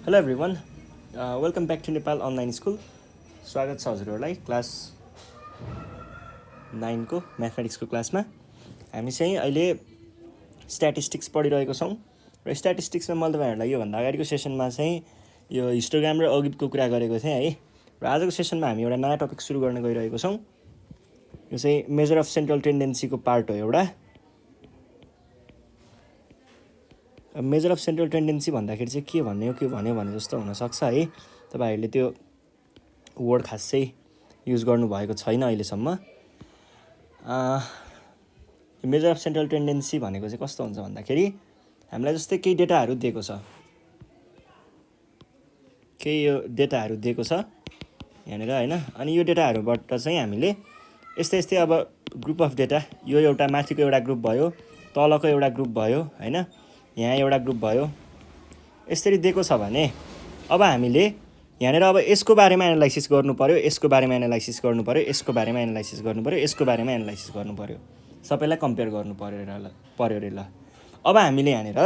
Hello everyone, welcome back to Nepal online school. स्वागत छ हजुरहरूलाई क्लास 9को म्याथमेटिक्सको क्लासमा। हामी चाहिँ अहिले स्ट्याटिस्टिक्स पढिरहेको छौँ र स्ट्याटिस्टिक्समा मैले तपाईँहरूलाई योभन्दा अगाडिको सेसनमा चाहिँ यो हिस्टोग्राम र अगिबको कुरा गरेको थिएँ है। र आजको सेसनमा हामी एउटा नयाँ टपिक सुरु गर्न गइरहेको छौँ। यो चाहिँ मेजर अफ सेन्ट्रल टेन्डेन्सीको पार्ट हो एउटा। मेजर अफ सेन्ट्रल टेन्डेन्सी भन्दाखेरि चाहिँ के भन्यो भने जस्तो हुनसक्छ है। तपाईँहरूले त्यो वर्ड खासै युज गर्नुभएको छैन अहिलेसम्म। मेजर अफ सेन्ट्रल टेन्डेन्सी भनेको चाहिँ कस्तो हुन्छ भन्दाखेरि हामीलाई जस्तै केही डेटाहरू दिएको छ, केही यो डेटाहरू दिएको छ यहाँनिर होइन। अनि यो डेटाहरूबाट चाहिँ हामीले यस्तै यस्तै अब ग्रुप अफ डेटा, यो एउटा माथिको एउटा ग्रुप भयो, तलको एउटा ग्रुप भयो होइन, यहाँ एउटा ग्रुप भयो, यसरी दिएको छ भने अब हामीले यहाँनिर अब यसको बारेमा एनालाइसिस गर्नु पर्यो, यसको बारेमा एनालाइसिस गर्नु पर्यो, यसको बारेमा एनालाइसिस गर्नु पर्यो, यसको बारेमा एनालाइसिस गर्नु पर्यो, सबैलाई कम्पेयर गर्नु पर्यो रे ल। अब हामीले यहाँनिर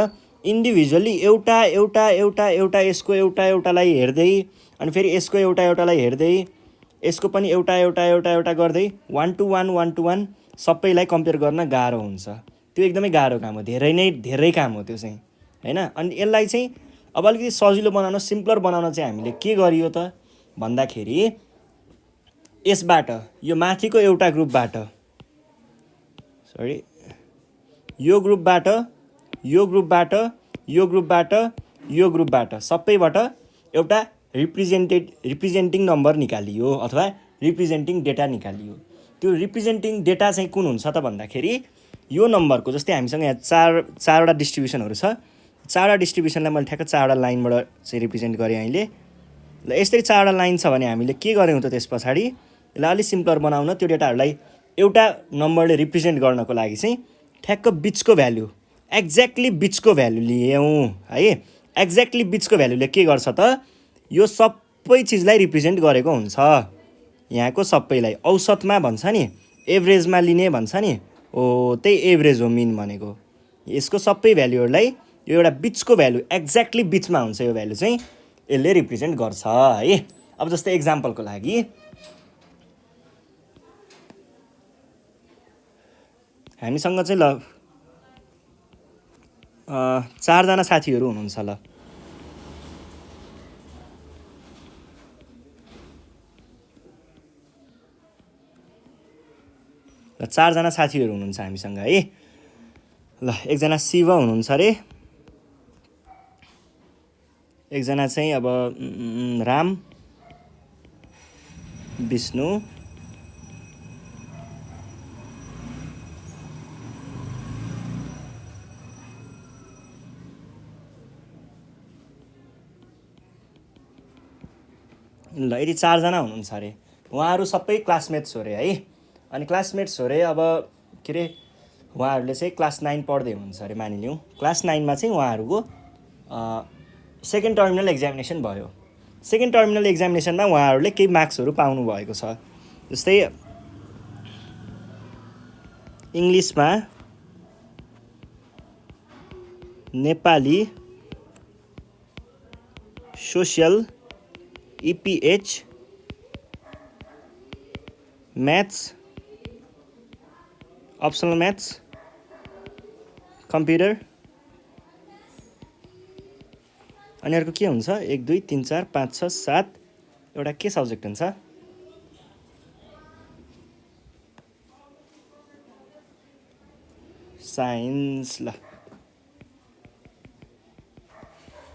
इन्डिभिजुअली एउटा एउटा एउटा एउटा यसको एउटा एउटालाई हेर्दै अनि फेरि यसको एउटा एउटालाई हेर्दै यसको पनि एउटा एउटा एउटा एउटा गर्दै 1 to 1 सबैलाई कम्पेयर गर्न गाह्रो हुन्छ। त्यो एकदमै गाह्रो काम हो, धेरै काम हो त्यो चाहिँ होइन। अनि यसलाई चाहिँ अब अलिकति सजिलो बनाउन, सिम्पलर बनाउन चाहिँ हामीले के गरियो त भन्दाखेरि यसबाट यो माथिको एउटा ग्रुपबाट यो ग्रुपबाट यो ग्रुपबाट यो ग्रुपबाट यो ग्रुपबाट सबैबाट एउटा रिप्रेजेन्टिङ नम्बर निकालियो अथवा रिप्रेजेन्टिङ डेटा निकालियो। त्यो रिप्रेजेन्टिङ डेटा चाहिँ कुन हुन्छ त भन्दाखेरि यो नम्बरको, जस्तै हामीसँग यहाँ चारवटा डिस्ट्रिब्युसनहरू छ, चारवटा डिस्ट्रिब्युसनलाई मैले ठ्याक्क चारवटा लाइनबाट चाहिँ रिप्रेजेन्ट गरेँ अहिले। ल यस्तै चारवटा लाइन छ भने हामीले के गऱ्यौँ त त्यस पछाडि यसलाई अलिक सिम्पलर बनाउन त्यो डेटाहरूलाई एउटा नम्बरले रिप्रेजेन्ट गर्नको लागि चाहिँ ठ्याक्क बिचको भ्याल्यु, एक्ज्याक्टली बिचको भ्याल्यु लियौँ है। एक्ज्याक्टली बिचको भ्याल्युले के गर्छ त यो सबै चिजलाई रिप्रेजेन्ट गरेको हुन्छ। यहाँको सबैलाई औसतमा भन्छ नि, एभरेजमा लिने भन्छ नि, त्यही एभरेज हो मिन भनेको। यसको सबै भ्याल्युहरूलाई यो एउटा बिचको भ्याल्यु, एक्ज्याक्टली बिचमा हुन्छ यो भ्याल्यु चाहिँ, यसले रिप्रेजेन्ट गर्छ है। अब जस्तै एक्जाम्पलको लागि हामीसँग चाहिँ ल 4जना साथीहरू हुनुहुन्छ। ल 4जना साथीहरू हुनुहुन्छ हामीसँग है। ल एकजना शिव हुनुहुन्छ अरे, एकजना चाहिँ अब राम, विष्णु, ल यदि 4जना हुनुहुन्छ अरे। उहाँहरू सबै क्लासमेट्स हो अरे है। अनि क्लासमेट्स हो अरे। अब के अरे उहाँहरूले चाहिँ क्लास 9 पढ्दै हुनुहुन्छ अरे मानिलिउँ। क्लास 9मा चाहिँ उहाँहरूको सेकेन्ड टर्मिनल एक्जामिनेसन भयो। सेकेन्ड टर्मिनल एक्जामिनेसनमा उहाँहरूले केही मार्क्सहरू पाउनु भएको छ। जस्तै इङ्ग्लिसमा, Nepali, social, EPH, maths, optional maths, computer, अनि अर्को के हुन्छ 1 2 3 4 5 6 7 एउटा के सब्जेक्ट हुन्छ, साइन्स। ल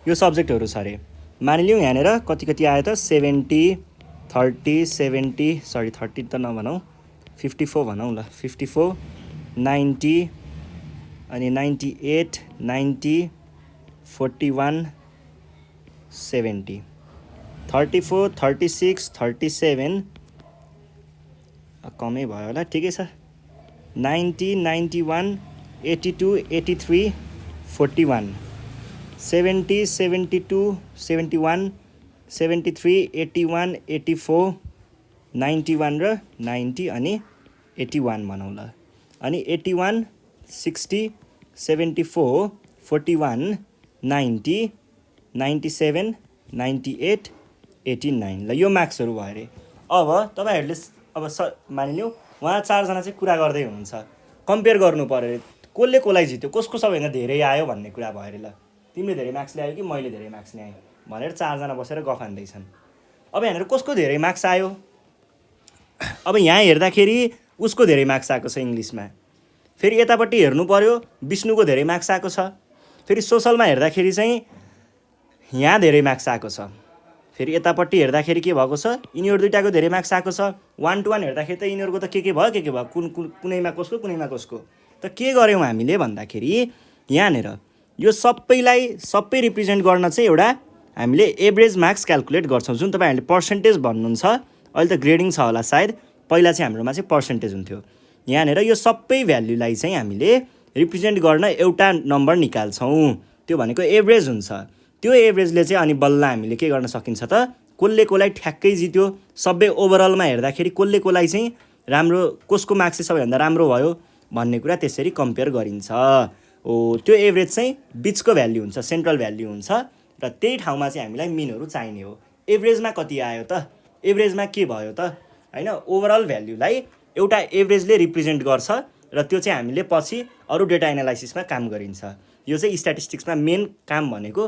यो सब्जेक्टहरू छ अरे। मानिलिउँ यहाँनिर कति कति आयो त 70 30 70 सरी 30 त नभनौँ 54 भनौँ ल। 54 90 अनि 98 90 41 70 34 36 37 कमै भयो होला, ठिकै छ। 90 91 82 83 41 70 72 71 73 81 84 91 र 90 अनि 81 भनौँ ल। अनि 81 60 74 41 90 97 98 89। ल यो मार्क्सहरू भयो अरे। अब तपाईँहरूले अब मानिलिउँ उहाँ 4 जना चाहिँ कुरा गर्दै हुनुहुन्छ, कम्पेयर गर्नु पऱ्यो अरे कसले कसलाई जित्यो, कसको सबैभन्दा धेरै आयो भन्ने कुरा भयो अरे। ल तिमीले धेरै मार्क्स ल्यायो कि मैले धेरै मार्क्स ल्याएँ भनेर 4 जना बसेर गफ हान्दैछन्। अब यहाँनिर कसको धेरै मार्क्स आयो, अब यहाँ हेर्दाखेरि उसको धेरै मार्क्स आएको छ इङ्ग्लिसमा। फेरि यतापट्टि हेर्नु पर्यो विष्णुको धेरै मार्क्स आएको छ। फेरि सोसलमा हेर्दाखेरि चाहिँ यहाँ धेरै मार्क्स आएको छ। फेरि यतापट्टि हेर्दाखेरि के भएको छ, यिनीहरू दुइटाको धेरै मार्क्स आएको छ। 1 to 1 हेर्दाखेरि त यिनीहरूको त के भयो के भयो, कुनैमा कसको कुनैमा कसको। त के गर्यौँ हामीले भन्दाखेरि यहाँनिर यो सबै रिप्रेजेन्ट गर्न चाहिँ एउटा हामीले एभरेज मार्क्स क्यालकुलेट गर्छौँ। जुन तपाईँहरूले पर्सेन्टेज भन्नुहुन्छ, अहिले त ग्रेडिङ छ होला सायद, पहिला चाहिँ हाम्रोमा चाहिँ पर्सेन्टेज हुन्थ्यो। यहाँनिर यो सबै भ्याल्युलाई चाहिँ हामीले रिप्रेजेन्ट गर्न एउटा नम्बर निकाल्छौँ, त्यो भनेको एभरेज हुन्छ। त्यो एभरेजले चाहिँ अनि बल्ल हामीले के गर्न सकिन्छ त, कसले कसलाई ठ्याक्कै जित्यो, सबै ओभरअलमा हेर्दाखेरि कसले कसलाई चाहिँ राम्रो, कसको मार्क्स चाहिँ सबैभन्दा राम्रो भयो भन्ने कुरा त्यसरी कम्पेयर गरिन्छ। त्यो एभरेज चाहिँ बिचको भ्याल्यु हुन्छ, सेन्ट्रल भ्याल्यु हुन्छ र त्यही ठाउँमा चाहिँ हामीलाई मिनहरू चाहिने हो। एभरेजमा कति आयो त, एभरेजमा के भयो त हैन, ओभरअल भ्याल्युलाई एउटा एभरेजले रिप्रेजेन्ट गर्छ र त्यो चाहिँ हामीले पछि अरू डेटा एनालाइसिसमा काम गरिन्छ। यो चाहिँ स्ट्याटिस्टिक्समा मेन काम भनेको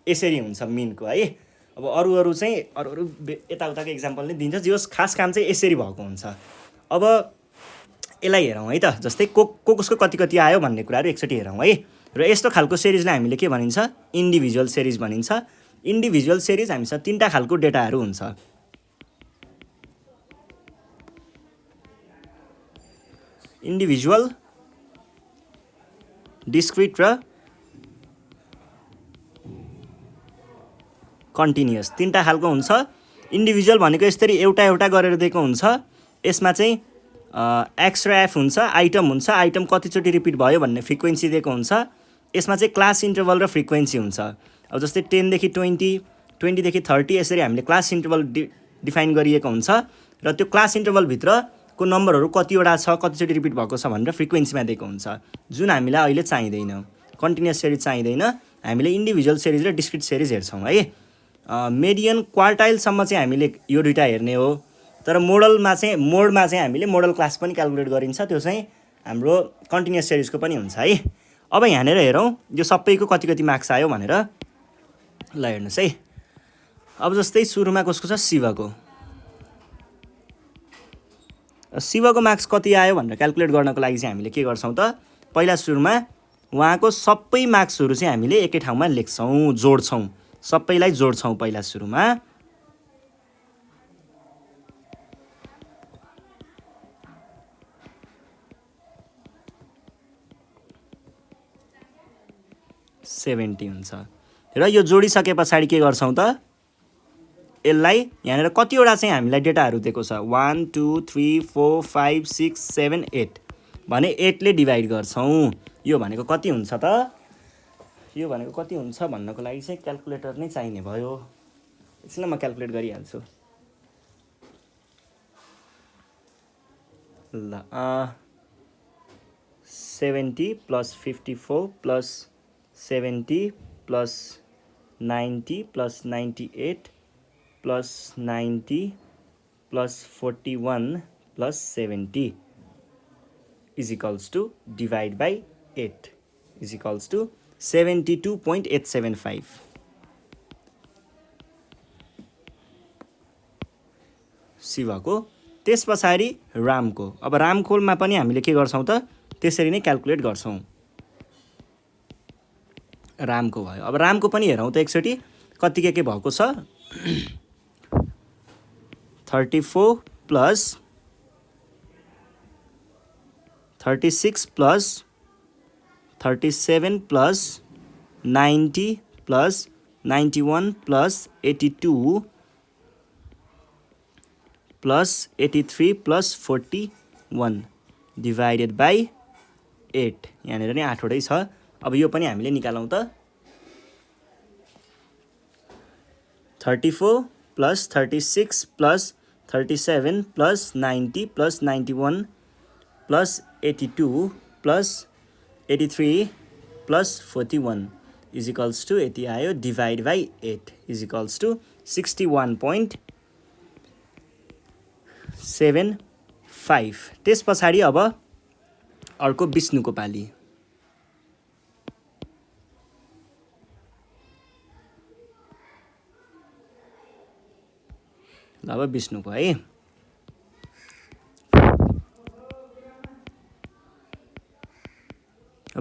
यसरी हुन्छ मिनको है। अब अरू चाहिँ अरू यताउताको इक्जाम्पल नै दिन्छ, जो खास काम चाहिँ यसरी भएको हुन्छ। अब यसलाई हेरौँ है त, जस्तै कसको कति आयो भन्ने कुराहरू एकचोटि हेरौँ है। र यस्तो खालको सिरिजलाई हामीले के भनिन्छ, इन्डिभिजुअल सिरिज भनिन्छ। इन्डिभिजुअल सिरिज हामीसँग 3टा खालको डेटाहरू हुन्छ। इन्डिभिजुअल, डिस्क्रिट र कन्टिन्युअस, 3टा खालको हुन्छ। इन्डिभिजुअल भनेको यसरी एउटा गरेर दिएको हुन्छ। यसमा चाहिँ एक्स र एफ हुन्छ, आइटम हुन्छ, आइटम कतिचोटि रिपिट भयो भन्ने फ्रिक्वेन्सी दिएको हुन्छ। यसमा चाहिँ क्लास इन्टरभल र फ्रिक्वेन्सी हुन्छ। अब जस्तै 10 देखि 20, 20 देखि 30 यसरी हामीले क्लास इन्टरभल डिफाइन गरिएको हुन्छ र त्यो क्लास इन्टरभलभित्रको नम्बरहरू कतिवटा छ, कतिचोटि रिपिट भएको छ भनेर फ्रिक्वेन्सीमा दिएको हुन्छ, जुन हामीलाई अहिले चाहिँदैन। कन्टिन्युअस सिरिज चाहिँदैन, हामीले इन्डिभिजुअल सिरिज र डिस्क्रिट सिरिज हेर्छौँ है। मेडियन क्वार्टाइलसम्म चाहिँ हामीले यो दुइटा हेर्ने हो। तर मोडमा चाहिँ हामीले मोडल क्लास पनि क्यालकुलेट गरिन्छ, त्यो चाहिँ हाम्रो कन्टिन्युअस सिरिजको पनि हुन्छ है। अब यहाँनिर हेरौँ यो सबैको कति मार्क्स आयो भनेर। ल हेर्नुहोस् है, अब जस्तै सुरुमा कसको छ, शिवको मार्क्स कति आयो भनेर क्यालकुलेट गर्नको लागि चाहिँ हामीले के गर्छौँ त, पहिला सुरुमा उहाँको सबै मार्क्सहरू चाहिँ हामीले एकै ठाउँमा लेख्छौँ, जोड्छौँ, सबैलाई जोड्छौँ पहिला सुरुमा। हुन्छ र यो जोडिसके पछाडि के गर्छौँ त, यसलाई यहाँनिर कतिवटा चाहिँ हामीलाई डेटाहरू दिएको छ, 1 2 3 4 5 6 7 8 भने 8ले डिभाइड गर्छौँ। यो भनेको कति हुन्छ त, यो भनेको कति हुन्छ भन्नको लागि चाहिँ क्यालकुलेटर नै चाहिने भयो। एकछिन म क्यालकुलेट गरिहाल्छु। ल 70 + 54 + 70 + 90 + 98 + 90 + 41 + 70 = divide by 8 = 72.875। शिवको। त्यस पछाडि रामको। अब रामकोमा पनि हामीले के गर्छौँ त, त्यसरी नै क्यालकुलेट गर्छौँ। रामको भयो। अब रामको पनि हेरौँ त एकचोटि कति के भएको छ। 34 + 36 + 37 + 90 + 91 + 82 + 83 + 41 डिभाइडेड बाई 8। यहाँनिर नि 8वटै छ। अब यो पनि हामीले निकालौँ त। 34 + 36 + 37 + 90 + 91 + 82 + 83 + 41 इज इक्वल्स टु यति आयो divide by 8 is equals to 61.75 त्यस पछाडि अब अर्को विष्णुको पाली ल अब विष्णुको है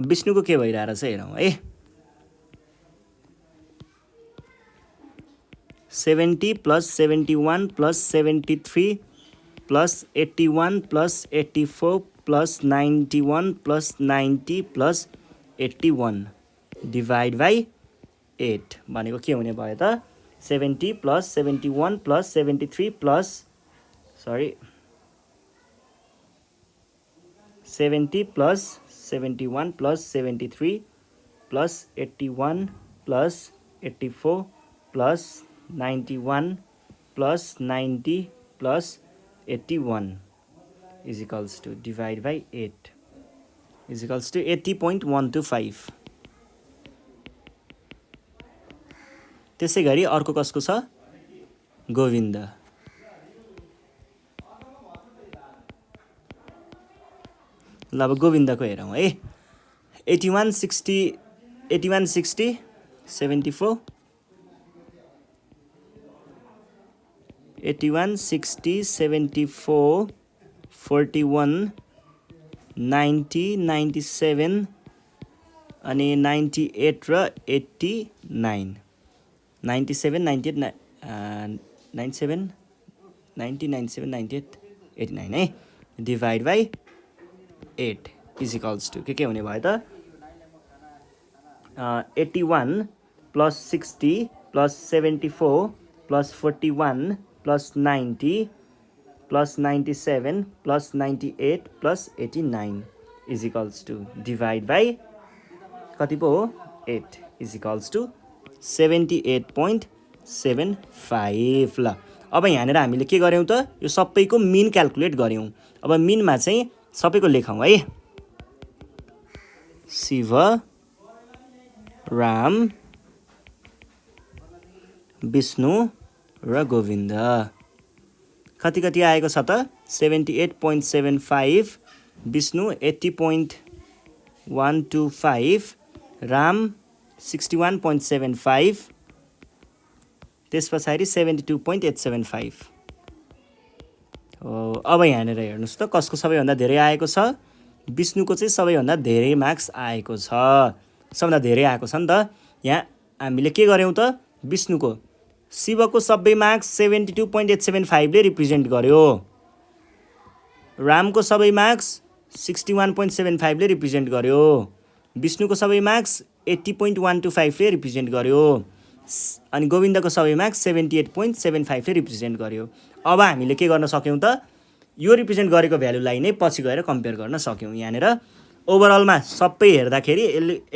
विष्णुको के भइरहेको छ हेरौँ है 70 plus 71 plus 73 plus 81 plus 84 plus 91 plus 90 plus 81 divide by 8 भनेको के हुने भयो त 70 plus 71 plus 73 plus 70 plus 71 plus 73 plus 81 plus 84 plus 91 plus 90 plus 81 is equals to divide by 8 is equals to 80.125 त्यसै गरी अर्को कसको छ गोविन्द ल अब गोविन्दको हेरौँ है 8160 74 8160 74 41 90 97 अनि 98 र 89 97 98 97 90 97 98 89 है divide by 8 is equals to के हुने भयो त 81 plus 60 plus 74 plus 41 plus 90 plus 97 plus 98 plus 89 is equals to divide by कति पो हो 8 इज इक्वल्स टु 78.75 ल अब यहाँनिर हामीले के गर्यौँ त यो सबैको मिन क्याल्कुलेट गर्यौँ अब मिनमा चाहिँ सबैको लेखौँ है शिव राम विष्णु र गोविन्द कति कति आएको छ त 78.75 विष्णु 80.125 राम 61.75 त्यस पछाडि 72.875 अब यहाँनिर हेर्नुहोस् त कसको सबैभन्दा धेरै आएको छ विष्णुको चाहिँ सबैभन्दा धेरै मार्क्स आएको छ सबभन्दा धेरै आएको छ नि त यहाँ हामीले के गर्यौँ त विष्णुको शिवको सबै मार्क्स 72.875 ले रिप्रेजेन्ट गर्यो रामको सबै मार्क्स 61.75 ले रिप्रेजेन्ट गर्यो विष्णुको सबै मार्क्स 80.125 ले रिप्रेजेन्ट गर्यो अनि गोविन्दको सबै मार्क्स 78.75 ले रिप्रेजेन्ट गर्यो अब हामीले के गर्न सक्यौँ त यो रिप्रेजेन्ट गरेको भ्यालुलाई नै पछि गएर कम्पेयर गर्न सक्यौँ यहाँनिर ओभरअलमा सबै हेर्दाखेरि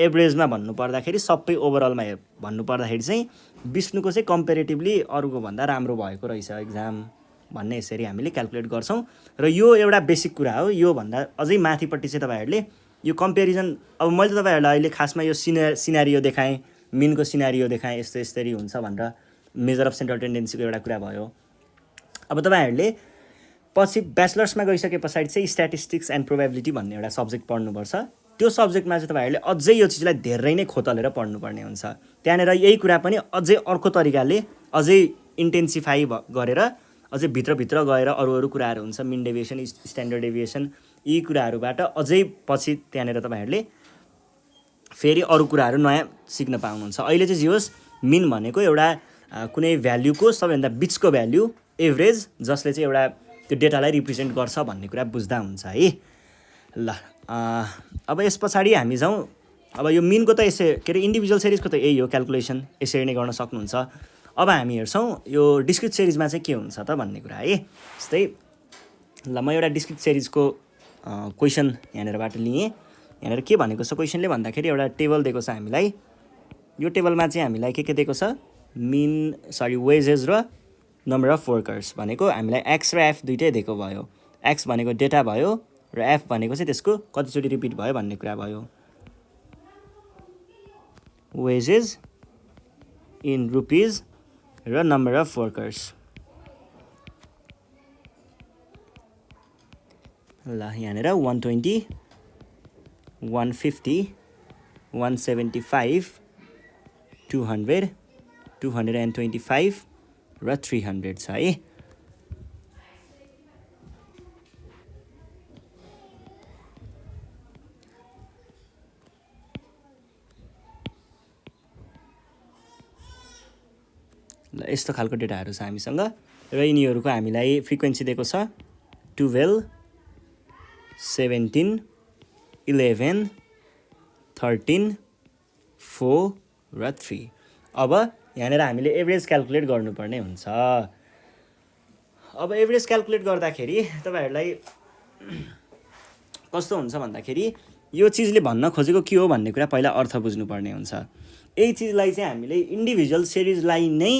एभरेजमा भन्नुपर्दाखेरि सबै ओभरअलमा भन्नुपर्दाखेरि चाहिँ विष्णुको चाहिँ कम्पेरेटिभली अरूको भन्दा राम्रो भएको रहेछ एक्जाम भन्ने यसरी हामीले क्याल्कुलेट गर्छौँ र यो एउटा बेसिक कुरा हो यो भन्दा अझै माथिपट्टि चाहिँ तपाईँहरूले यो कम्पेरिजन अब मैले त तपाईँहरूलाई अहिले खासमा यो सिनारियो देखाएँ मिनको सिनारियो देखाएँ यस्तो यसरी हुन्छ भनेर मेजर अफ सेन्ट्रल टेन्डेन्सीको एउटा कुरा भयो अब तपाईँहरूले पछि ब्याचलर्समा गइसके पछाडि चाहिँ स्ट्याटिस्टिक्स एन्ड प्रोबेबिलिटी भन्ने एउटा सब्जेक्ट पढ्नुपर्छ त्यो सब्जेक्टमा चाहिँ तपाईँहरूले अझै यो चिजलाई धेरै नै खोतलेर पढ्नुपर्ने हुन्छ त्यहाँनिर यही कुरा पनि अझै अर्को तरिकाले अझै इन्टेन्सिफाई गरेर अझै भित्रभित्र गएर अरू कुराहरू हुन्छ मिन डेभिएसन स्ट्यान्डर्ड डेभिएसन यी कुराहरूबाट अझै पछि त्यहाँनिर तपाईँहरूले फेरि अरू कुराहरू नयाँ सिक्न पाउनुहुन्छ अहिले चाहिँ जे होस् मिन भनेको एउटा कुनै भ्याल्युको सबैभन्दा बिचको भ्याल्यु एभरेज जसले चाहिँ एउटा त्यो डेटालाई रिप्रेजेन्ट गर्छ भन्ने कुरा बुझ्दा हुन्छ है ल अब यस पछाडि हामी जाउँ अब यो मिनको त यसै के अरे इन्डिभिजुअल सिरिजको त यही हो क्याल्कुलेसन यसरी नै गर्न सक्नुहुन्छ अब हामी हेर्छौँ यो डिस्क्रिट सिरिजमा चाहिँ के हुन्छ त भन्ने कुरा है जस्तै ल म एउटा डिस्क्रिट सिरिजको क्वेसन यहाँनिरबाट लिएँ यहाँनिर के भनेको छ क्वेसनले भन्दाखेरि एउटा टेबल दिएको छ हामीलाई यो टेबलमा चाहिँ हामीलाई के दिएको छ वेजेस र नम्बर अफ वर्कर्स भनेको हामीलाई एक्स र एफ दुइटै दिएको भयो एक्स भनेको डेटा भयो र एफ भनेको चाहिँ त्यसको कतिचोटि रिपिट भयो भन्ने कुरा भयो wages in rupees र number of workers. ल यहाँनिर 120 150 175 200 225 र 300 छ है। ल यस्तो खालको डेटाहरू छ हामीसँग र यिनीहरूको हामीलाई फ्रिक्वेन्सी दिएको छ 12 17 11 13 4 र 3। अब यहाँनिर हामीले एभरेज क्याल्कुलेट गर्नुपर्ने हुन्छ। अब एभरेज क्याल्कुलेट गर्दाखेरि तपाईहरूलाई कस्तो हुन्छ भन्दाखेरि यो चिजले भन्न खोजेको के हो भन्ने कुरा पहिला अर्थ बुझ्नुपर्ने हुन्छ। यही चिजलाई चाहिँ हामीले इन्डिभिजुअल सिरिजलाई नै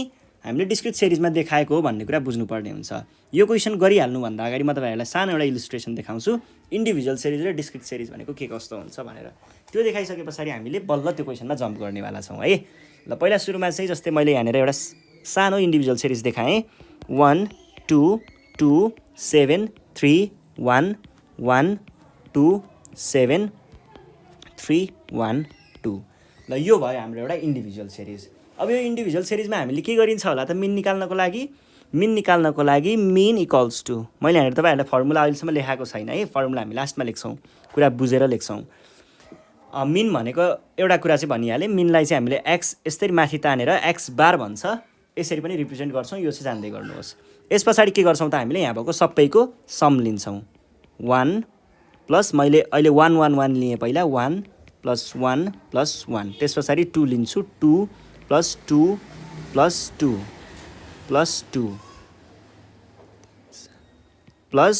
हामीले डिस्क्रिट सिरिजमा देखाएको हो भन्ने कुरा बुझ्नुपर्ने हुन्छ। यो क्वेसन गरिहाल्नुभन्दा अगाडि म तपाईँहरूलाई सानो एउटा इलिस्ट्रेसन देखाउँछु इन्डिभिजुअल सिरिज र डिस्क्रिट सिरिज भनेको के कस्तो हुन्छ भनेर। त्यो देखाइसके पछाडि हामीले बल्ल त्यो क्वेसनमा जम्प गर्नेवाला छौँ है। ल पहिला सुरुमा चाहिँ जस्तै मैले यहाँनिर एउटा सानो इन्डिभिजुअल सिरिज देखाएँ 1 2 2 7 3 1 1 2 7 3 1 2। ल यो भयो हाम्रो एउटा इन्डिभिजुअल सिरिज। अब यो इन्डिभिजुअल सिरिजमा हामीले के गरिन्छ होला त मिन निकाल्नको लागि मिन इक्वल्स टु मैले यहाँनिर तपाईँहरूलाई फर्मुला अहिलेसम्म लेखाएको छैन है। फर्मुला हामी लास्टमा लेख्छौँ, कुरा बुझेर लेख्छौँ। मिन भनेको एउटा कुरा चाहिँ भनिहालेँ, मिनलाई चाहिँ हामीले एक्स यसरी माथि तानेर एक्स बार भन्छ, यसरी पनि रिप्रेजेन्ट गर्छौँ। यो चाहिँ जान्दै गर्नुहोस्। यस पछाडि के गर्छौँ त हामीले यहाँ भएको सबैको सम लिन्छौँ 1 प्लस मैले अहिले 1 1 1 लिएँ पहिला 1 प्लस 1 प्लस 1 त्यस पछाडि 2 लिन्छु 2 प्लस 2 प्लस 2 प्लस 2 प्लस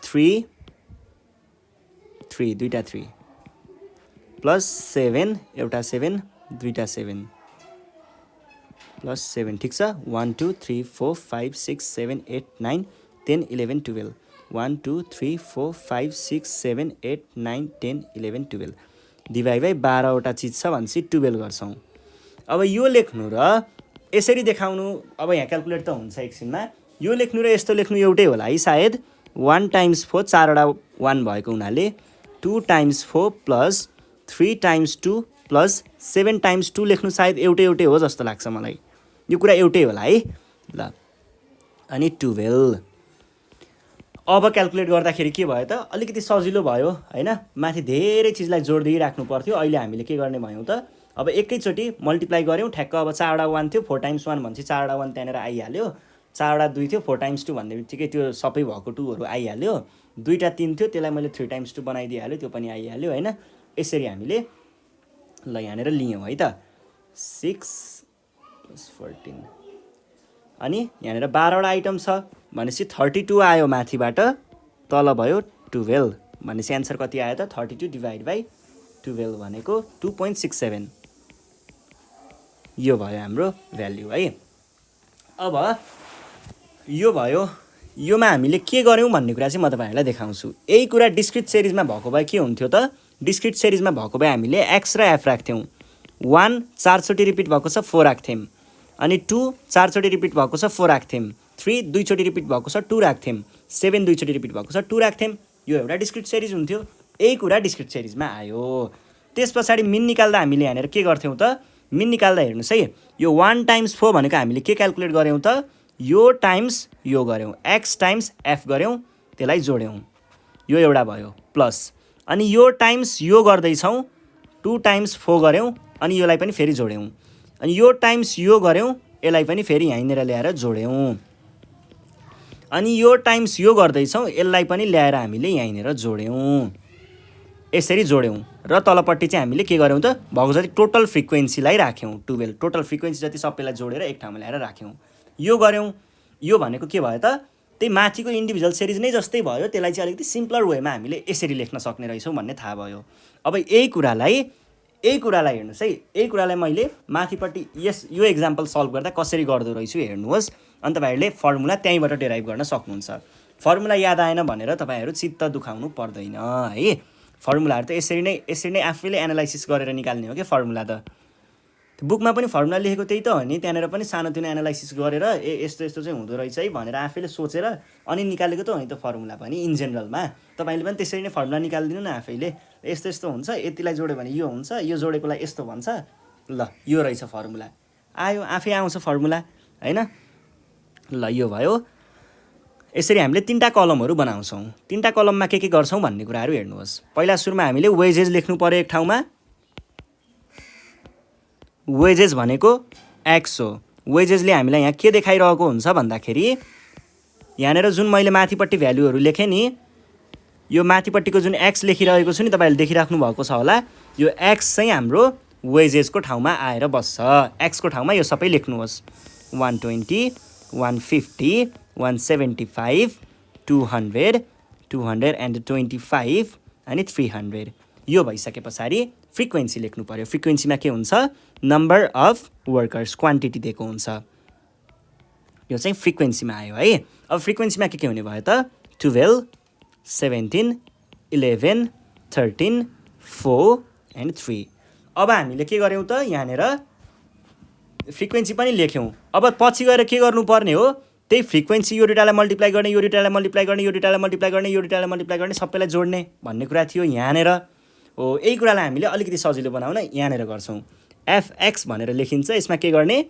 3 3 दुईटा 3 प्लस 7 एउटा 7 दुईटा 7 प्लस 7 ठिक छ 1 2 3 4 5 6 7 8 9 10 11 12 1 2 3 4 5 6 7 8 9 10 11 12 डिभाइड बाई 12वटा चिज छ भनेपछि 12 गर्छौँ। अब यो लेख्नु र यसरी देखाउनु अब यहाँ क्याल्कुलेट त हुन्छ एकछिनमा। यो लेख्नु र यस्तो लेख्नु एउटै होला है सायद। 1 टाइम्स 4 चारवटा 1 भएको हुनाले 2 times 4 plus 3 times 2 plus 7 times 2 लेख्नु सायद एउटै हो जस्तो लाग्छ मलाई। यो कुरा एउटै होला है। ल अनि 12 अब क्याल्कुलेट गर्दाखेरि के भयो त अलिकति सजिलो भयो हैन। माथि धेरै चिजलाई जोड दिइराख्नु पर्थ्यो। अहिले हामीले के गर्ने भयौँ त अब एकैचोटि मल्टिप्लाई गऱ्यौँ ठ्याक्क। अब 4वटा 1 थियो 4 टाइम्स 1 भनेपछि 4वटा 1 त्यहाँनिर आइहाल्यो। 4वटा 2 थियो 4 टाइम्स 2 भन्ने बित्तिकै त्यो सबै भएको 2हरू आइहाल्यो। 2टा 3 थियो त्यसलाई मैले 3 टाइम्स 2 बनाइदिइहाल्यो त्यो पनि आइहाल्यो हैन। यसरी हामीले ल यहाँनिर लियौँ है त 6 + 14 अनि यहाँनिर 12वटा आइटम छ भनेपछि 32 आयो माथिबाट, तल भयो 12 भनेपछि एन्सर कति आयो त 32 डिभाइड बाई 12 भनेको 2.67 यो भयो हाम्रो भ्याल्यु है। अब यो भयो। योमा हामीले के गर्यौँ भन्ने कुरा चाहिँ म तपाईँहरूलाई देखाउँछु। यही कुरा डिस्क्रिट सिरिजमा भएको भए के हुन्थ्यो त डिस्क्रिट सिरिजमा भएको भए हामीले एक्स र एफ राख्थ्यौँ। 1 4 चोटि रिपिट भएको छ 4 राख्थ्यौँ अनि 2 4 चोटि रिपिट भएको छ 4 राख्थ्यौँ 3 2 चोटि रिपिट भएको छ 2 राख्थ्यौँ 7 2 चोटि रिपिट भएको छ 2 राख्थ्यौँ। यो एउटा डिस्क्रिट सिरिज हुन्थ्यो। यही कुरा डिस्क्रिट सिरिजमा आयो। त्यस पछाडि मिन निकाल्दा हामीले यहाँनिर के गर्थ्यौँ त मिन निकाल्दा हेर्नुहोस् है यो 1 टाइम्स 4 भनेको हामीले के क्याल्कुलेट गऱ्यौँ त यो टाइम्स यो गऱ्यौँ एक्स टाइम्स एफ गऱ्यौँ त्यसलाई जोड्यौँ यो एउटा भयो प्लस अनि यो टाइम्स यो गर्दैछौँ 2 टाइम्स 4 गऱ्यौँ अनि योलाई पनि फेरि जोड्यौँ अनि यो टाइम्स यो गऱ्यौँ यसलाई पनि फेरि यहीँनिर ल्याएर जोड्यौँ अनि यो टाइम्स यो गर्दैछौँ यसलाई पनि ल्याएर हामीले यहीँनिर जोड्यौँ। यसरी जोड्यौँ र तलपट्टि चाहिँ हामीले के गर्यौँ त भएको जति टोटल फ्रिक्वेन्सीलाई राख्यौँ 12 टोटल फ्रिक्वेन्सी जति सबैलाई जोडेर एक ठाउँमा ल्याएर राख्यौँ। यो गऱ्यौँ। यो भनेको के भयो त त्यही माथिको इन्डिभिजुअल सिरिज नै जस्तै भयो। त्यसलाई चाहिँ अलिकति सिम्पलर वेमा हामीले यसरी लेख्न सक्ने रहेछौँ भन्ने थाहा भयो। अब यही कुरालाई हेर्नुहोस् है यही कुरालाई मैले माथिपट्टि यो एक्जाम्पल सल्भ गर्दा कसरी गर्दो रहेछु हेर्नुहोस् अनि तपाईँहरूले फर्मुला त्यहीँबाट डेराइभ गर्न सक्नुहुन्छ। फर्मुला याद आएन भनेर तपाईँहरू चित्त दुखाउनु पर्दैन है। फर्मुलाहरू त यसरी नै आफैले एनालाइसिस गरेर निकाल्ने हो क्या फर्मुला त। बुकमा पनि फर्मुला लेखेको त्यही त हो नि, त्यहाँनिर पनि सानोतिनो एनालाइसिस गरेर यस्तो यस्तो चाहिँ हुँदो रहेछ है भनेर आफैले सोचेर अनि निकालेको त हो नि त फर्मुला पनि। इन जेनरलमा तपाईँले पनि त्यसरी नै फर्मुला निकालिदिनु न आफैले, यस्तो यस्तो हुन्छ, यतिलाई जोड्यो भने यो हुन्छ, यो जोडेकोलाई यस्तो भन्छ, ल यो रहेछ फर्मुला, आयो आफै आउँछ फर्मुला होइन। ल यो भयो। यसरी हामीले 3टा कलमहरू बनाउँछौँ। 3टा कलममा के गर्छौँ भन्ने कुराहरू हेर्नुहोस्। पहिला सुरुमा हामीले वेजेस लेख्नु पर्यो एक ठाउँमा, वेजेस भनेको एक्स हो। वेजेसले हामीलाई यहाँ के देखाइरहेको हुन्छ भन्दाखेरि यहाँनिर जुन मैले माथिपट्टि भ्यालुहरू लेखेँ नि, यो माथिपट्टिको जुन एक्स लेखिरहेको छु नि तपाईँले देखिराख्नु भएको छ होला, यो एक्स चाहिँ हाम्रो वेजेसको ठाउँमा आएर बस्छ। एक्सको ठाउँमा यो सबै लेख्नुहोस्, 120, 150, 175, 200, 225 अनि 300। यो भइसके पछाडि फ्रिक्वेन्सी लेख्नु पर्यो। फ्रिक्वेन्सीमा के हुन्छ, नम्बर अफ वर्कर्स, क्वान्टिटी दिएको हुन्छ, यो चाहिँ फ्रिक्वेन्सीमा आयो है। अब फ्रिक्वेन्सीमा के हुने भयो त, 12, 17, 11, 13, 4 एन्ड 3। अब हामीले के गर्यौँ त, यहाँनिर फ्रिक्वेन्सी पनि लेख्यौँ। अब पछि गएर के गर्नुपर्ने हो, त्यही फ्रिक्वेन्सी यो डेटालाई मल्टिप्लाई गर्ने, यो डेटालाई मल्टिप्लाई गर्ने, यो डेटालाई मल्टिप्लाई गर्ने, यो डेटालाई मल्टिप्लाई गर्ने, सबैलाई जोड्ने भन्ने कुरा थियो यहाँनिर हो। यही कुरालाई हामीले अलिकति सजिलो बनाउन यहाँनिर गर्छौँ। एफएक्स भनेर लेखिन्छ, यसमा के गर्ने,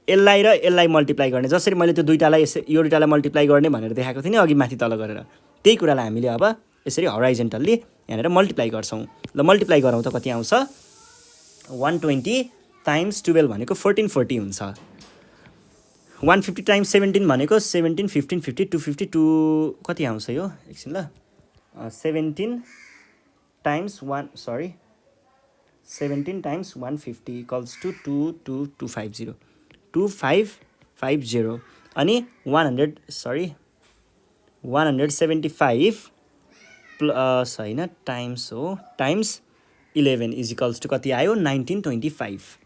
यसलाई र यसलाई मल्टिप्लाई गर्ने। जसरी मैले त्यो दुईटालाई यो डेटालाई मल्टिप्लाई गर्ने भनेर देखाएको थिएँ नि अघि माथि तल गरेर, त्यही कुरालाई हामीले अब यसरी हराइजेन्टल्ली यहाँनिर मल्टिप्लाई गर्छौँ। ल मल्टिप्लाई गरौँ त कति आउँछ, 120 टाइम्स 12 भनेको 1440 हुन्छ। 150 टाइम्स 17 भनेको 17, 15, 50, 252 कति आउँछ यो एकछिन ल, 17 टाइम्स 17 टाइम्स 150 इक्वल्स टु 22250 2550 अनि 175 प्लस होइन टाइम्स हो, टाइम्स 11 इज इक्वल्स टु कति आयो, 1925।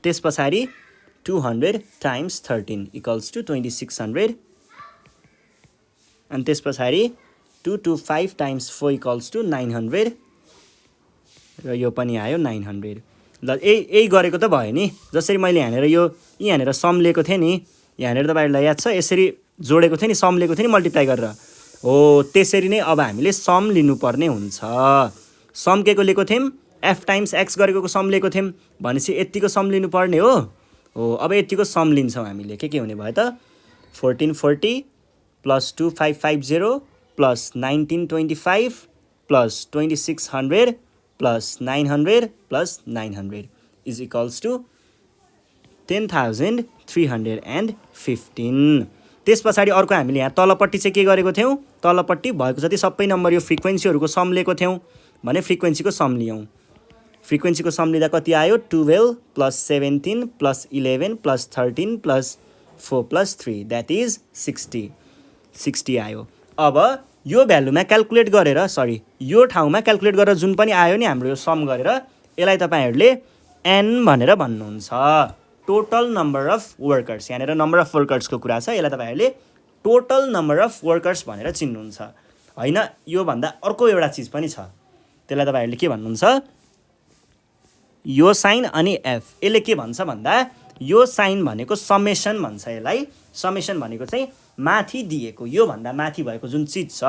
त्यस पछाडि 200 टाइम्स 13 इक्वल्स टु 2600 अनि त्यस पछाडि 225 टाइम्स 4 इक्वल्स टु 900 र यो पनि आयो 900। ल यही गरेको त भयो नि। जसरी मैले यहाँनिर सम लिएको थिएँ नि, यहाँनिर तपाईँहरूलाई याद छ, यसरी जोडेको थिएँ नि, सम लिएको थिएँ नि मल्टिप्लाई गरेर हो, त्यसरी नै अब हामीले सम लिनुपर्ने हुन्छ। सम के को लिएको थियौँ, एफ टाइम्स एक्स गरेको सम लिएको थियौँ भनेपछि यतिको सम लिनुपर्ने हो। अब यतिको सम लिन्छौँ हामीले। के हुने भयो त, 1440 plus 2550 plus 1925 plus 2600 plus 900 plus 900 is equals to 10,315। त्यस पछाडि अर्को हामीले यहाँ तलपट्टि चाहिँ के गरेको थियौँ, तलपट्टि भएको जति सबै नम्बर यो फ्रिक्वेन्सीहरूको सम लिएको थियौँ भने फ्रिक्वेन्सीको सम लियौँ। फ्रिक्वेन्सीको सम लिँदा कति आयो, 12 plus 17 plus 11 plus 13 plus 4 plus 3 that is 60 आयो। अब यो भ्यालुमा क्यालकुलेट गरेर यो ठाउँमा क्यालकुलेट गरेर जुन पनि आयो नि हाम्रो यो सम गरेर, यसलाई तपाईँहरूले एन भनेर भन्नुहुन्छ, टोटल नम्बर अफ वर्कर्स। यहाँनिर नम्बर अफ वर्कर्सको कुरा छ, यसलाई तपाईँहरूले टोटल नम्बर अफ वर्कर्स भनेर चिन्नुहुन्छ होइन। योभन्दा अर्को एउटा चिज पनि छ, त्यसलाई तपाईँहरूले के भन्नुहुन्छ, यो साइन अनि एफ, यसले के भन्छ भन्दा यो साइन भनेको समेसन भन्छ यसलाई। समेसन भनेको चाहिँ माथि दिएको, योभन्दा माथि भएको जुन चिज छ,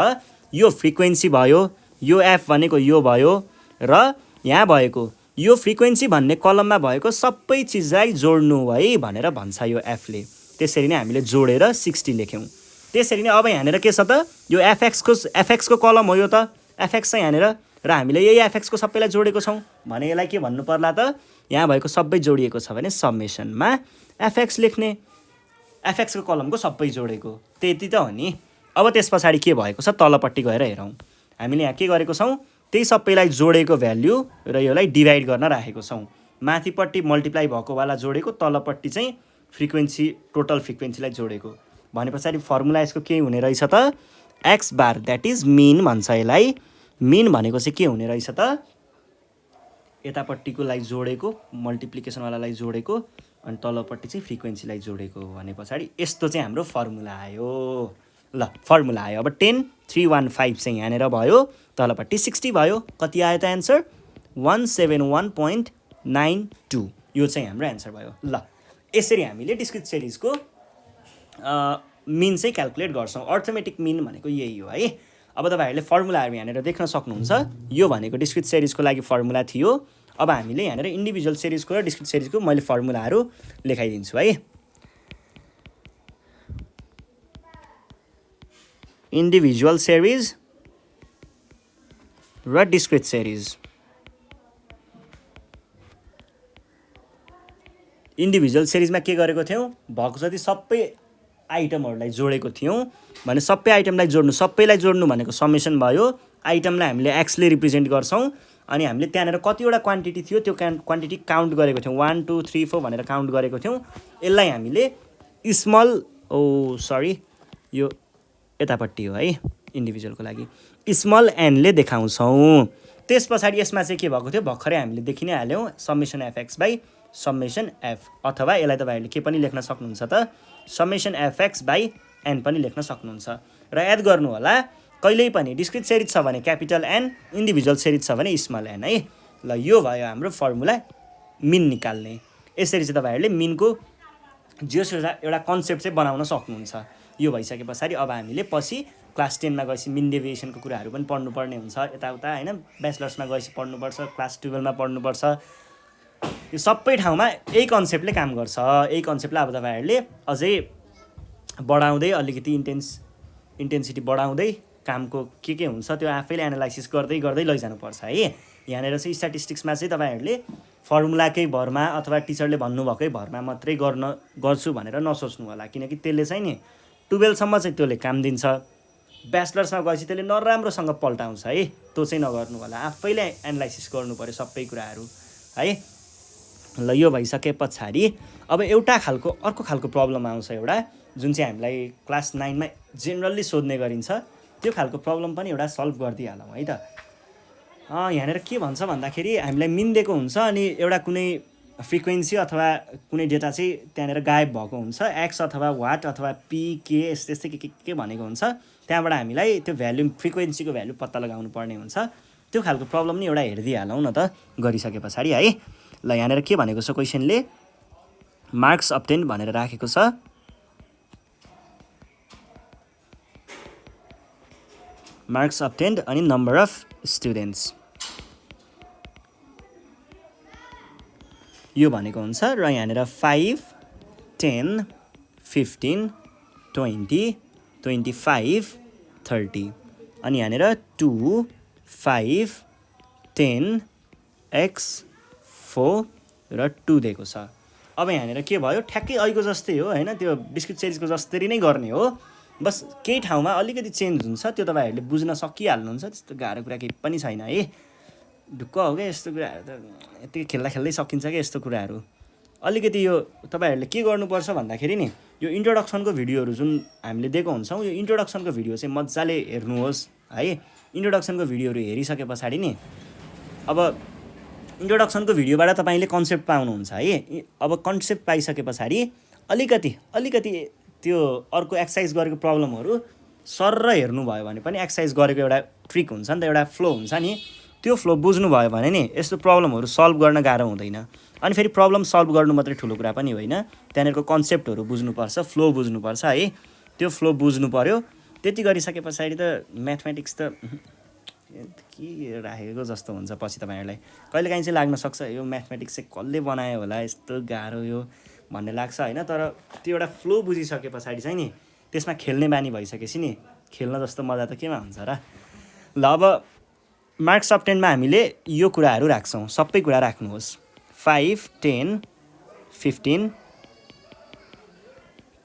यो फ्रिक्वेन्सी भयो, यो एफ भनेको यो भयो, र यहाँ भएको यो फ्रिक्वेन्सी भन्ने कलममा भएको सबै चिजलाई जोड्नु है भनेर भन्छ यो एफले। त्यसरी नै हामीले जोडेर 60 लेख्यौँ। त्यसरी नै अब यहाँनिर के छ त, यो एफएक्सको कलम हो यो त, एफएक्स छ यहाँनिर, र हामीले यही एफएक्सको सबैलाई जोडेको छौँ भने यसलाई के भन्नु पर्ला त, यहाँ भएको सबै जोडिएको छ भने समेसनमा एफएक्स लेख्ने, एफएक्सको कलमको सबै जोडेको, त्यति त हो नि। अब त्यस पछाडि के भएको छ तलपट्टि गएर हेरौँ। हामीले यहाँ के गरेको छौँ, त्यही सबैलाई जोडेको भ्याल्यु र यसलाई डिभाइड गर्न राखेको छौँ। माथिपट्टि मल्टिप्लाई भएकोवाला जोडेको, तलपट्टि चाहिँ फ्रिक्वेन्सी टोटल फ्रिक्वेन्सीलाई जोडेको भने पछाडि फर्मुला यसको के हुने रहेछ त, X bar that is mean भन्छ यसलाई। मिन भनेको चाहिँ के हुने रहेछ त, यतापट्टिकोलाई जोडेको, मल्टिप्लिकेसनवालालाई जोडेको अनि तलपट्टि चाहिँ फ्रिक्वेन्सीलाई जोडेको भने पछाडि यस्तो चाहिँ हाम्रो फर्मुला आयो। ल फर्मुला आयो। अब 10 315 चाहिँ यहाँनिर भयो, तलपट्टि 60 भयो। कति आयो त एन्सर? 171.92। यो चाहिँ हाम्रो एन्सर भयो। ल यसरी हामीले डिस्क्रिट सिरिजको मिन चाहिँ क्याल्कुलेट गर्छौँ। अर्थमेटिक मिन भनेको यही हो है। अब तपाईँहरूले फर्मुलाहरू यहाँनिर देख्न सक्नुहुन्छ। यो भनेको डिस्क्रिट सिरिजको लागि फर्मुला थियो। अब हामीले यहाँनिर इन्डिभिजुअल सिरिजको र डिस्क्रिट सिरिजको मैले फर्मुलाहरू लेखाइदिन्छु है। इन्डिभिजुअल सिरिज र डिस्क्रिट सिरिज। इन्डिभिजुअल सिरिजमा के गरेको थियौँ? भएको जति सबै आइटमहरूलाई जोडेको थियौँ भने सबै आइटमलाई जोड्नु, सबैलाई जोड्नु भनेको समेसन भयो। आइटमलाई हामीले एक्सले रिप्रेजेन्ट गर्छौँ अनि हामीले त्यहाँनिर कतिवटा क्वान्टिटी थियो त्यो क्वान्टिटी काउन्ट गरेको थियौँ। 1 2 3 4 भनेर काउन्ट गरेको थियौँ। यसलाई हामीले यो यतापट्टि हो है इन्डिभिजुअलको लागि स्मल एनले देखाउँछौँ। त्यस पछाडि यसमा चाहिँ के भएको थियो भर्खरै हामीले देखि नै हाल्यौँ, summation FX by summation F, अथवा यसलाई तपाईँहरूले के पनि लेख्न सक्नुहुन्छ त समेसन एफएक्स बाई एन पनि लेख्न सक्नुहुन्छ। र याद गर्नु होला कहिल्यै पनि डिस्क्रिट सिरिज छ भने क्यापिटल एन, इन्डिभिजुअल सिरिज छ भने स्मल एन है। ल यो भयो हाम्रो फर्मुला मिन निकाल्ने। यसरी चाहिँ तपाईँहरूले मिनको एउटा कन्सेप्ट चाहिँ बनाउन सक्नुहुन्छ। यो भइसके पछाडि अब हामीले पछि क्लास 10मा गएपछि मिन डेभिएसनको कुराहरू पनि पढ्नुपर्ने हुन्छ यताउता होइन। ब्याचलर्समा गएपछि पढ्नुपर्छ, क्लास 12मा पढ्नुपर्छ। यो सबै ठाउँमा यही कन्सेप्टले काम गर्छ। यही कन्सेप्टलाई अब तपाईँहरूले अझै बढाउँदै अलिकति इन्टेन्सिटी बढाउँदै कामको के हुन्छ त्यो आफैले एनालाइसिस गर्दै गर्दै लैजानुपर्छ है। यहाँनिर चाहिँ स्ट्याटिस्टिक्समा चाहिँ तपाईँहरूले फर्मुलाकै भरमा अथवा टिचरले भन्नुभएकै भरमा मात्रै गर्छु भनेर नसोच्नु होला, किनकि त्यसले चाहिँ नि 12सम्म चाहिँ त्यसले काम दिन्छ। ब्याचलर्समा गएपछि त्यसले नराम्रोसँग पल्टाउँछ है। त्यो चाहिँ नगर्नु होला, आफैले एनालाइसिस गर्नु पऱ्यो सबै कुराहरू है। ल यो भइसके पछाडि अब अर्को खालको प्रब्लम आउँछ एउटा, जुन चाहिँ हामीलाई क्लास 9मा जेनरली सोध्ने गरिन्छ। त्यो खालको प्रब्लम पनि एउटा सल्भ गरिदिइहालौँ है त। यहाँनिर के भन्छ भन्दाखेरि हामीलाई मिन दिएको हुन्छ अनि एउटा कुनै फ्रिक्वेन्सी अथवा कुनै डेटा चाहिँ त्यहाँनिर गायब भएको हुन्छ, एक्स अथवा वाट अथवा पी के यस्तै के भनेको हुन्छ। त्यहाँबाट हामीलाई त्यो भ्याल्यु फ्रिक्वेन्सीको भ्याल्यु पत्ता लगाउनु पर्ने हुन्छ। त्यो खालको प्रब्लम नि एउटा हेरिदिइहालौँ न त गरिसके पछाडि है। ल यहाँनिर के भनेको छ क्वेसनले मार्क्स अब्टेन्ड भनेर राखेको छ। मार्क्स अब्टेन्ड अनि नम्बर अफ स्टुडेन्ट्स यो भनेको हुन्छ। र यहाँनिर 5 10 15 20 25 30 अनि यहाँनिर 2 5 10 x 4 र 2 दिएको छ। अब यहाँनिर के भयो ठ्याक्कै अहिलेको जस्तै हो होइन, त्यो डिस्क्रिट सिरिजको जस्तै नै गर्ने हो। बस केही ठाउँमा अलिकति चेन्ज हुन्छ, त्यो तपाईँहरूले बुझ्न सकिहाल्नुहुन्छ। त्यस्तो गाह्रो कुरा केही पनि छैन है। ढुक्क हो क्या यस्तो कुराहरू त, यतिकै खेल्दै सकिन्छ क्या यस्तो कुराहरू। अलिकति यो तपाईँहरूले के गर्नुपर्छ भन्दाखेरि नि यो इन्ट्रोडक्सनको भिडियोहरू जुन हामीले दिएको हुन्छौँ, यो इन्ट्रोडक्सनको भिडियो चाहिँ मजाले हेर्नुहोस् है। इन्ट्रोडक्सनको भिडियोहरू हेरिसके पछाडि नि अब इन्ट्रोडक्सनको भिडियोबाट तपाईँले कन्सेप्ट पाउनुहुन्छ है। अब कन्सेप्ट पाइसके पछाडि अलिकति त्यो अर्को एक्सर्साइज गरेको प्रब्लमहरू सर्र हेर्नुभयो भने पनि एक्सर्साइज गरेको एउटा ट्रिक हुन्छ नि त, एउटा फ्लो हुन्छ नि, त्यो फ्लो बुझ्नुभयो भने नि यस्तो प्रब्लमहरू सल्भ गर्न गाह्रो हुँदैन। अनि फेरि प्रब्लम सल्भ गर्नु मात्रै ठुलो कुरा पनि होइन, त्यहाँनिरको कन्सेप्टहरू बुझ्नुपर्छ, फ्लो बुझ्नुपर्छ है। त्यो फ्लो बुझ्नु पऱ्यो। त्यति गरिसके पछाडि त म्याथमेटिक्स त के राखेको जस्तो हुन्छ पछि तपाईँहरूलाई कहिलेकाहीँ चाहिँ लाग्न सक्छ यो म्याथमेटिक्स चाहिँ कसले बनायो होला यस्तो गाह्रो यो भन्ने लाग्छ होइन। तर त्यो एउटा फ्लो बुझिसके पछाडि चाहिँ नि त्यसमा खेल्ने बानी भइसकेपछि नि खेल्न जस्तो मजा त केमा हुन्छ र। ल अब मार्क्स अब्टेन्डमा हामीले यो कुराहरू राख्छौँ, सबै कुरा राख्नुहोस्। 5 10 15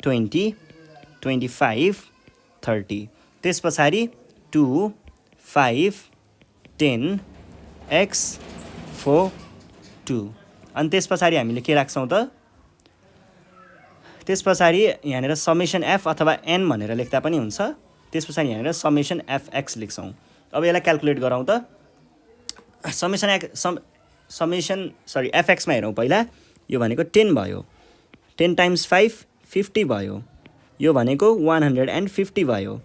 20 25 30 त्यस पछाडि 2 5 10 x 4 2 अनि त्यस पछाडि हामीले के राख्छौँ त, त्यस पछाडि यहाँनिर समेसन एफ अथवा एन भनेर लेख्दा पनि हुन्छ। त्यस पछाडि यहाँनिर समेसन एफएक्स लेख्छौँ। अब यसलाई क्याल्कुलेट गरौँ त। एफएक्समा हेरौँ पहिला। यो भनेको 10 भयो, 10 टाइम्स 5 50 भयो, यो भनेको 150 भयो।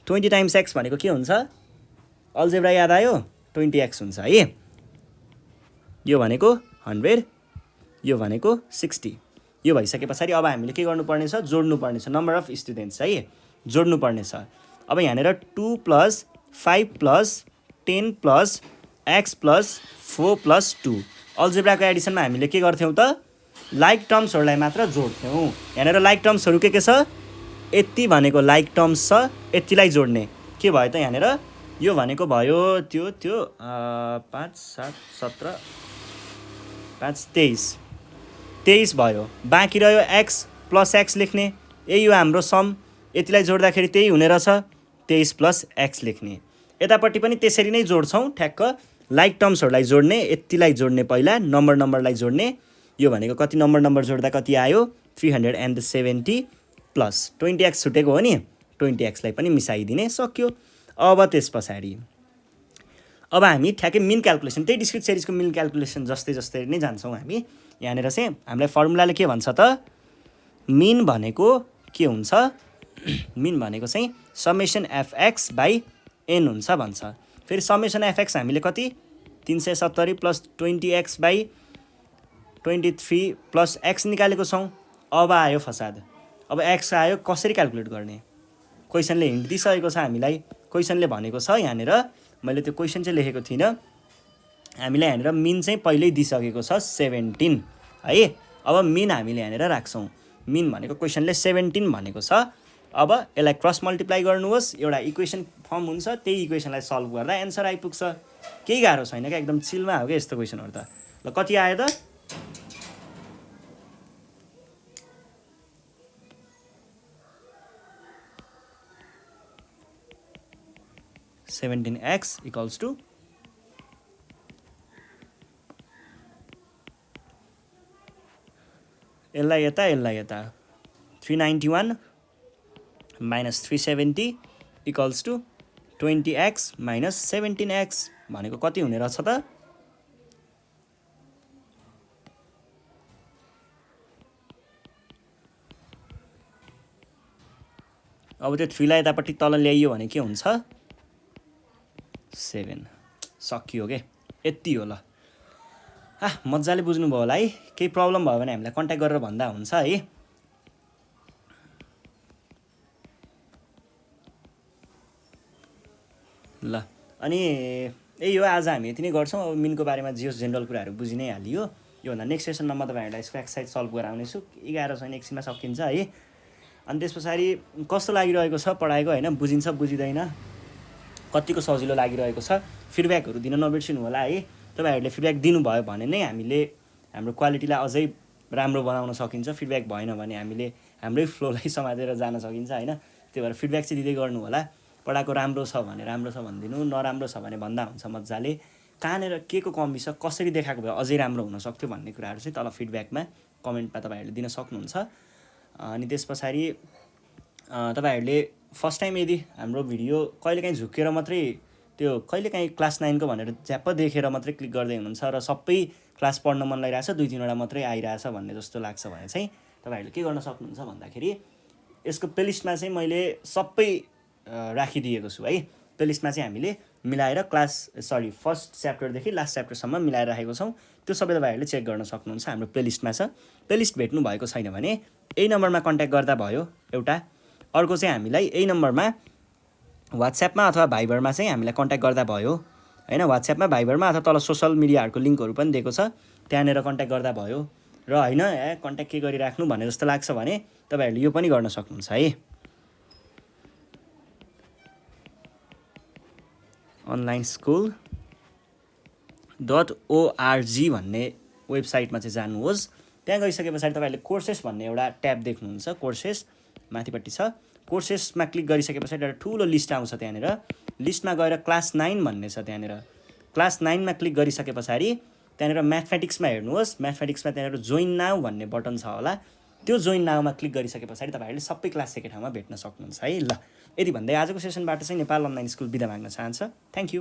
20 टाइम्स एक्स भनेको के हुन्छ? अल्जेब्रा याद आयो? 20x हुन्छ है। यो भनेको 100, यो भनेको 60। यो भइसके पछाडि अब हामीले के गर्नुपर्नेछ? जोड्नुपर्नेछ नम्बर अफ स्टुडेन्ट्स है, जोड्नुपर्नेछ। अब यहाँनिर 2 + 5 + 10 + x + 4 + 2 अल्जेब्राको एडिसनमा हामीले के गर्थ्यौँ त? लाइक टर्म्सहरूलाई मात्र जोड्थ्यौँ। यहाँनिर लाइक टर्म्सहरू के छ? यति भनेको लाइक टर्म्स छ, यतिलाई जोड्ने के भयो त यहाँनिर? यो भनेको भयो त्यो 5 7 17 5 23 भयो। बाँकी रह्यो x + x लेख्ने, यही हो हाम्रो सम। यतिलाई जोड्दाखेरि त्यही हुने रहेछ, 23 + x लेख्ने। यतापट्टि पनि त्यसरी नै जोड्छौँ ठ्याक्क। लाइक टर्म्सहरूलाई जोड्ने, यतिलाई जोड्ने, पहिला नम्बरलाई जोड्ने। यो भनेको कति नम्बर जोड्दा कति आयो? 370 + 20x छुटेको हो नि, 20x लाई पनि मिसाइदिने, सक्यो। अब त्यस पछाडि अब हामी ठ्याक्कै मिन क्याल्कुलेसन, त्यही डिस्क्रिट सिरिजको मिन क्याल्कुलेसन जस्तै नै जान्छौँ हामी। यहाँनिर चाहिँ हामीलाई फर्मुलाले के भन्छ त? मिन भनेको के हुन्छ? मिन भनेको चाहिँ समेसन fx/n हुन्छ भन्छ। फेरि समेसन fx हामीले कति? 370 + 20x/23 + x निकालेको छौँ। अब आयो फसाद। अब x आयो, कसरी क्याल्कुलेट गर्ने? क्वेसनले हिन्ट दिइसकेको छ हामीलाई। क्वेसनले भनेको छ यहाँनिर, मैले त्यो क्वेसन चाहिँ लेखेको थिइनँ, हामीलाई यहाँनिर मिन चाहिँ पहिल्यै दिइसकेको छ 17 है। अब मिन हामीले यहाँनिर राख्छौँ। मिन भनेको क्वेसनले 17 भनेको छ। अब यसलाई क्रस मल्टिप्लाई गर्नुहोस्, एउटा इक्वेसन फर्म हुन्छ, त्यही इक्वेसनलाई सल्भ गर्दा एन्सर आइपुग्छ। केही गाह्रो छैन क्या, एकदम चिलमा हो क्या यस्तो क्वेसनहरू त। ल कति आयो त? 17x = यसलाई यता 391 - 370 = 20x - 17x भनेको कति हुने रहेछ त? अब त्यो 3 लाई यतापट्टि तल ल्याइयो भने के हुन्छ? 7। सकियो के, यति हो। ल मजाले बुझ्नुभयो होला है। केही प्रब्लम भयो भने हामीलाई कन्ट्याक्ट गरेर भन्दा हुन्छ है। ल अनि यही हो, आज हामी यति नै गर्छौँ। अब मिनको बारेमा जियोस् जेनरल कुराहरू बुझि नै हालियो। योभन्दा नेक्स्ट सेसनमा म तपाईँहरूलाई यसको एक्सर्साइज सल्भ गराउनेछु। 11 छैन, एकछिनमा सकिन्छ है। अनि त्यस पछाडि कस्तो लागिरहेको छ पढाएको होइन, बुझिन्छ बुझिँदैन, कतिको सजिलो लागिरहेको छ, फिडब्याकहरू दिन नबिर्सिनु होला है। तपाईँहरूले फिडब्याक दिनुभयो भने नै हामीले हाम्रो क्वालिटीलाई अझै राम्रो बनाउन सकिन्छ। फिडब्याक भएन भने हामीले हाम्रै फ्लोलाई समातेर जान सकिन्छ होइन। त्यही भएर फिडब्याक चाहिँ दिँदै गर्नु होला। पढाएको राम्रो छ भने राम्रो छ भनिदिनु, नराम्रो छ भने भन्दा हुन्छ मजाले। कहाँनिर के को कमी छ, कसरी देखाएको भए अझै राम्रो हुनसक्थ्यो भन्ने कुराहरू चाहिँ तल फिडब्याकमा कमेन्टमा तपाईँहरूले दिन सक्नुहुन्छ। अनि त्यस पछाडि तपाईँहरूले फर्स्ट टाइम यदि हाम्रो भिडियो कहिलेकाहीँ झुकेर मात्रै, त्यो कहिलेकाहीँ क्लास 9 को भनेर झ्याप्प देखेर मात्रै क्लिक गर्दै हुनुहुन्छ र सबै क्लास पढ्न मन लागिरहेछ, 2-3वटा मात्रै आइरहेछ भन्ने जस्तो लाग्छ भने चाहिँ तपाईँहरूले के गर्न सक्नुहुन्छ भन्दाखेरि, यसको प्लेलिस्टमा चाहिँ मैले सबै राखिदिएको छु है। प्लेलिस्टमा चाहिँ हामीले मिलाएर फर्स्ट च्याप्टरदेखि लास्ट च्याप्टरसम्म मिलाएर राखेको छौँ। त्यो सबै तपाईँहरूले चेक गर्न सक्नुहुन्छ, हाम्रो प्लेलिस्टमा छ। प्लेलिस्ट भेट्नु भएको छैन भने यही नम्बरमा कन्ट्याक्ट गर्दा भयो एउटा। अर्को चाहिँ हामीलाई यही नम्बरमा वाट्सएपमा अथवा भाइबरमा चाहिँ हामीलाई कन्ट्याक्ट गर्दा भयो होइन। वाट्सएपमा, भाइबरमा अथवा तल सोसल मिडियाहरूको लिङ्कहरू पनि दिएको छ, त्यहाँनिर कन्ट्याक्ट गर्दा भयो। र होइन कन्ट्याक्ट के गरिराख्नु भन्ने जस्तो लाग्छ भने तपाईँहरूले यो पनि गर्न सक्नुहुन्छ है। onlineschool.org भन्ने वेबसाइटमा चाहिँ जानुहोस्। त्यहाँ गइसके पछाडि तपाईँहरूले कोर्सेस भन्ने एउटा ट्याब देख्नुहुन्छ, कोर्सेस माथिपट्टि छ। कोर्सेसमा क्लिक गरिसके पछाडि एउटा ठुलो लिस्ट आउँछ। त्यहाँनिर लिस्टमा गएर क्लास 9 भन्ने छ, त्यहाँनिर क्लास 9मा क्लिक गरिसके पछाडि त्यहाँनिर म्याथमेटिक्समा हेर्नुहोस्। म्याथमेटिक्समा त्यहाँनिर जोइन नाउ भन्ने बटन छ होला, त्यो जोइन नाउमा क्लिक गरिसके पछाडि तपाईँहरूले सबै क्लास एकै ठाउँमा भेट्न सक्नुहुन्छ है। ल यति भन्दै आजको सेसनबाट चाहिँ नेपाल अनलाइन स्कुल बिदा माग्न चाहन्छ। Thank you.